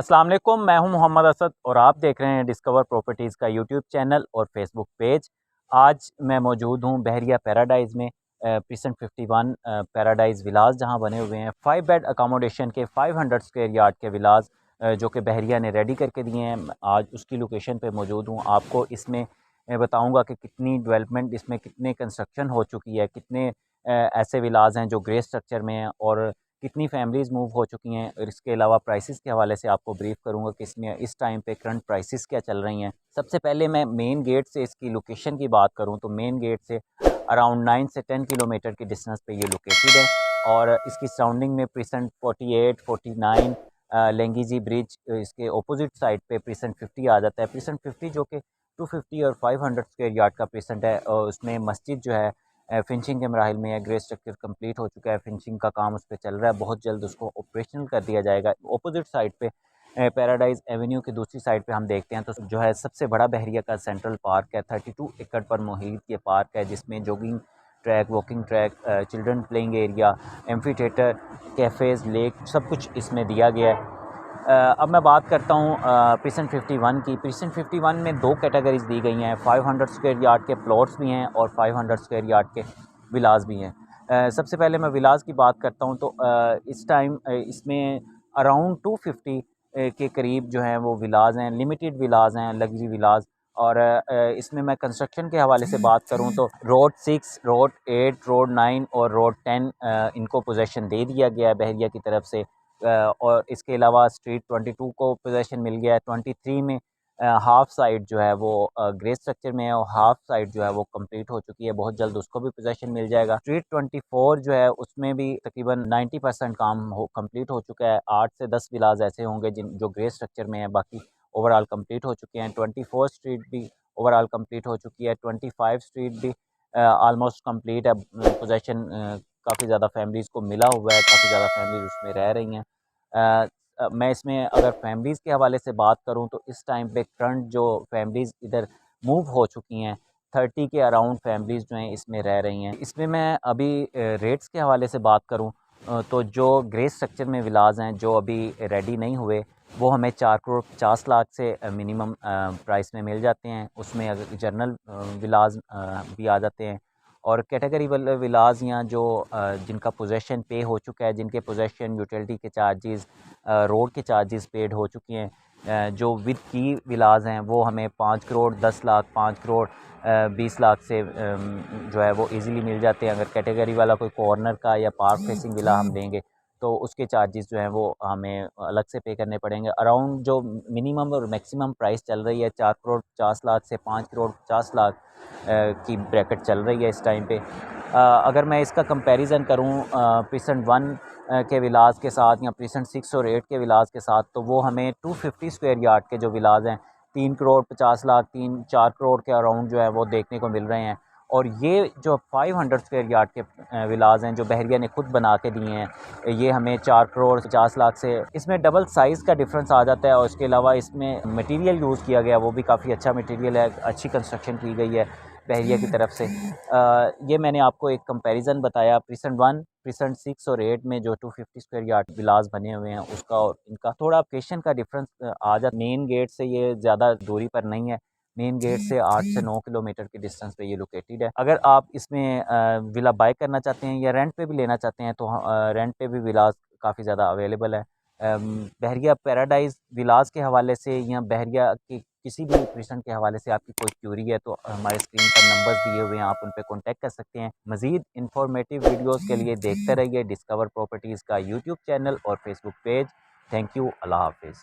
अस्सलाम वालेकुम, मैं हूं मोहम्मद असद और आप देख रहे हैं डिस्कवर प्रॉपर्टीज़ का यूट्यूब चैनल और फेसबुक पेज। आज मैं मौजूद हूं बहरिया पैराडाइज़ में, प्रिसेंट 51 पैराडाइज़ विलास जहां बने हुए हैं 5 बेड अकोमोडेशन के 500 स्क्वायर यार्ड के विलास, जो कि बहरिया ने रेडी करके दिए हैं। आज उसकी लोकेशन पे मौजूद हूं। आपको इसमें बताऊंगा कि कितनी डेवलपमेंट, इसमें कितने कंस्ट्रक्शन हो चुकी है, कितने ऐसे विलास हैं जो ग्रे स्ट्रक्चर में हैं और कितनी फैमिलीज़ मूव हो चुकी हैं। और इसके अलावा प्राइसेस के हवाले से आपको ब्रीफ करूंगा कि इसमें इस टाइम पे करंट प्राइसेस क्या चल रही हैं। सबसे पहले मैं मेन गेट से इसकी लोकेशन की बात करूं तो मेन गेट से अराउंड 9 से 10 किलोमीटर की डिस्टेंस पे ये लोकेटेड है और इसकी सराउंडिंग में प्रिसेंट 48, 49, लेंगीजी ब्रिज, इसके अपोजिट साइड पे प्रिसेंट 50 आ जाता है। प्रिसेंट 50 जो कि 250 और 500 स्क्वायर यार्ड का प्रिसेंट है और उसमें मस्जिद जो है फिनिशिंग के मराहिल में है। ग्रे स्ट्रक्चर कंप्लीट हो चुका है, फिनिशिंग का काम उस पर चल रहा है, बहुत जल्द उसको ऑपरेशनल कर दिया जाएगा। अपोजिट साइड पे पैराडाइज एवेन्यू की दूसरी साइड पे हम देखते हैं तो जो है सबसे बड़ा बहरिया का सेंट्रल पार्क है। 32 एकड़ पर मुहित ये पार्क है, जिसमें jogging track, walking track, children playing area, amphi theatre, cafes, lake, सब कुछ इसमें दिया गया है। अब मैं बात करता हूँ प्रिसेंट 51 की। प्रिसेंट 51 में दो कैटेगरीज़ दी गई हैं। 500 स्क्वायर यार्ड के प्लॉट्स भी हैं और 500 स्क्वायर यार्ड के विलास भी हैं। सबसे पहले मैं विलास की बात करता हूँ तो इस टाइम इसमें अराउंड 250 के करीब जो हैं वो विलास हैं, लिमिटेड विलास हैं, लग्जरी विलास। और इसमें मैं कंस्ट्रक्शन के हवाले से बात करूं तो रोड 6, रोड 8, रोड 9 और रोड 10 इनको पोजेसन दे दिया गया है बहरिया की तरफ से। और इसके अलावा स्ट्रीट 22 को पोजेसन मिल गया है। 23 में हाफ साइड जो है वो ग्रे स्ट्रक्चर में है और हाफ साइड जो है वो कंप्लीट हो चुकी है, बहुत जल्द उसको भी पोजेसन मिल जाएगा। स्ट्रीट 24 जो है उसमें भी तकरीबन 90% काम कंप्लीट हो चुका है। 8 से 10 विलाज ऐसे होंगे जिन जो ग्रे स्ट्रक्चर में है, बाकी ओवरऑल कंप्लीट हो चुके हैं। 24 स्ट्रीट भी ओवरऑल कंप्लीट हो चुकी है। 25 स्ट्रीट भी आलमोस्ट कंप्लीट है। पोजेसन काफ़ी ज़्यादा फैमिलीज़ को मिला हुआ है, काफ़ी ज़्यादा फैमिलीज़ उसमें रह रही हैं। मैं इसमें अगर फैमिलीज़ के हवाले से बात करूं तो इस टाइम पे करंट जो फैमिलीज़ इधर मूव हो चुकी हैं, 30 के अराउंड फैमिलीज़ जो हैं इसमें रह रही हैं। इसमें मैं अभी रेट्स के हवाले से बात करूं तो जो ग्रे स्ट्रक्चर में विलाज हैं जो अभी रेडी नहीं हुए, वो हमें 4 करोड़ 50 लाख से मिनिमम प्राइस में मिल जाते हैं। उसमें अगर जनरल विलाज भी आ जाते हैं और कैटेगरी वाले विलाज यहाँ जो जिनका पोजेसन पे हो चुका है, जिनके पोजेसन यूटिलिटी के चार्जेस, रोड के चार्जेस पेड हो चुके हैं, जो विद की विलाज हैं वो हमें 5 करोड़ 10 लाख, 5 करोड़ 20 लाख से जो है वो इजीली मिल जाते हैं। अगर कैटेगरी वाला कोई कॉर्नर का या पार्क फेसिंग विला हम लेंगे तो उसके चार्जेस जो हैं वो हमें अलग से पे करने पड़ेंगे। अराउंड जो मिनिमम और मैक्सिमम प्राइस चल रही है 4 करोड़ 50 लाख से 5 करोड़ 50 लाख की ब्रैकेट चल रही है इस टाइम पे। अगर मैं इसका कंपैरिजन करूं प्रिसेंट 1 के विलास के साथ या प्रिसेंट 6 और 8 के विलास के साथ, तो वो हमें 250 स्क्वायर यार्ड के जो विलास हैं 3 करोड़ 50 लाख, 3-4 करोड़ के अराउंड जो है वो देखने को मिल रहे हैं। और ये जो 500 स्क्वायर यार्ड के विलास हैं जो बहरिया ने खुद बना के दिए हैं, ये हमें 4 करोड़ 50 लाख से, इसमें डबल साइज़ का डिफरेंस आ जाता है। और इसके अलावा इसमें मटेरियल यूज़ किया गया वो भी काफ़ी अच्छा मटेरियल है, अच्छी कंस्ट्रक्शन की गई है बहरिया की तरफ से। ये मैंने आपको एक कंपैरिजन बताया प्रिसेंट 1, प्रिसेंट 6 और 8 में जो 250 स्क्वायर यार्ड विलास बने हुए हैं उसका और इनका थोड़ा लोकेशन का डिफरेंस आ जाता। मेन गेट से ये ज़्यादा दूरी पर नहीं है, मेन गेट से 8 से 9 किलोमीटर की डिस्टेंस पे ये लोकेटेड है। अगर आप इसमें विला बाय करना चाहते हैं या रेंट पे भी लेना चाहते हैं तो रेंट पे भी विलास काफ़ी ज़्यादा अवेलेबल है। बहरिया पैराडाइज विलास के हवाले से या बहरिया के किसी भी प्रिसेंट के हवाले से आपकी कोई क्यूरी है तो हमारे स्क्रीन पर नंबर्स दिए हुए हैं, आप उन पर कॉन्टैक्ट कर सकते हैं। मज़ीद इंफॉर्मेटिव वीडियोज़ के लिए देखते रहिए डिस्कवर प्रॉपर्टीज़ का यूट्यूब चैनल और फेसबुक पेज। Thank you. अल्लाह हाफिज़।